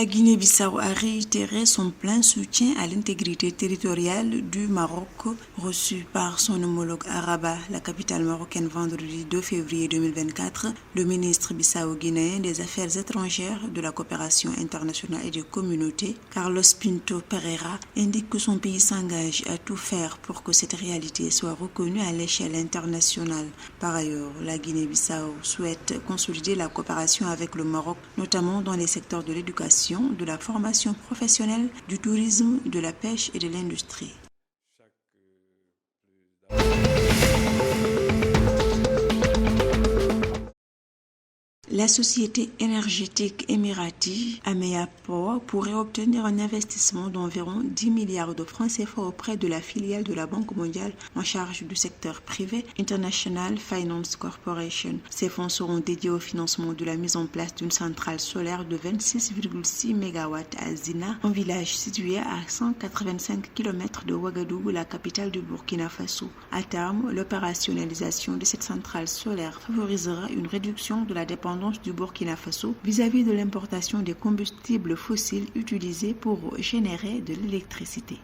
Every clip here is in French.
La Guinée-Bissau a réitéré son plein soutien à l'intégrité territoriale du Maroc, reçu par son homologue à Rabat, la capitale marocaine, vendredi 2 février 2024. Le ministre bissau-guinéen des Affaires étrangères, de la coopération internationale et des communautés, Carlos Pinto Pereira, indique que son pays s'engage à tout faire pour que cette réalité soit reconnue à l'échelle internationale. Par ailleurs, la Guinée-Bissau souhaite consolider la coopération avec le Maroc, notamment dans les secteurs de l'éducation, de la formation professionnelle, du tourisme, de la pêche et de l'industrie. La société énergétique émirati Ameya Power pourrait obtenir un investissement d'environ 10 milliards de francs CFA auprès de la filiale de la Banque mondiale en charge du secteur privé, International Finance Corporation. Ces fonds seront dédiés au financement de la mise en place d'une centrale solaire de 26,6 MW à Zina, un village situé à 185 km de Ouagadougou, la capitale du Burkina Faso. À terme, l'opérationnalisation de cette centrale solaire favorisera une réduction de la dépendance du Burkina Faso vis-à-vis de l'importation des combustibles fossiles utilisés pour générer de l'électricité.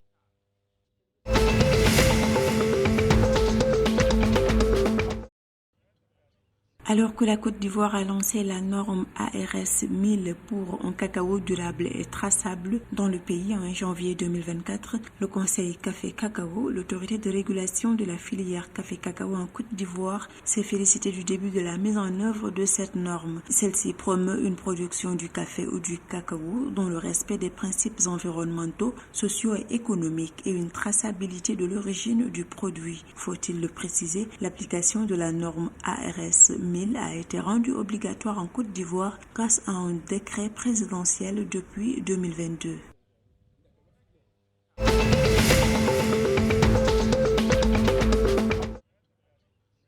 Alors que la Côte d'Ivoire a lancé la norme ARS 1000 pour un cacao durable et traçable dans le pays en janvier 2024, le Conseil Café-Cacao, l'autorité de régulation de la filière café-cacao en Côte d'Ivoire, s'est félicité du début de la mise en œuvre de cette norme. Celle-ci promeut une production du café ou du cacao dans le respect des principes environnementaux, sociaux et économiques et une traçabilité de l'origine du produit. Faut-il le préciser, l'application de la norme ARS 1000 a été rendu obligatoire en Côte d'Ivoire grâce à un décret présidentiel depuis 2022.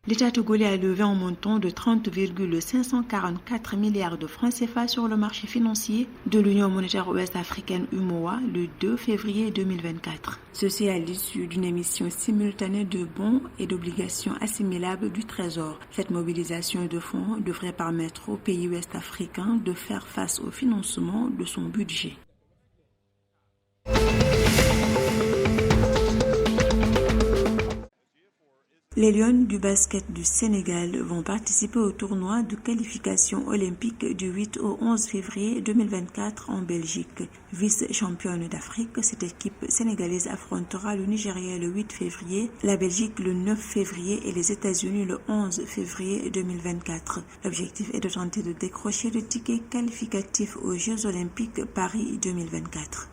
L'État togolais a levé un montant de 30,544 milliards de francs CFA sur le marché financier de l'Union monétaire ouest-africaine UMOA le 2 février 2024. Ceci à l'issue d'une émission simultanée de bons et d'obligations assimilables du Trésor. Cette mobilisation de fonds devrait permettre au pays ouest-africain de faire face au financement de son budget. Les Lions du basket du Sénégal vont participer au tournoi de qualification olympique du 8 au 11 février 2024 en Belgique. Vice-championne d'Afrique, cette équipe sénégalaise affrontera le Nigeria le 8 février, la Belgique le 9 février et les États-Unis le 11 février 2024. L'objectif est de tenter de décrocher le ticket qualificatif aux Jeux olympiques Paris 2024.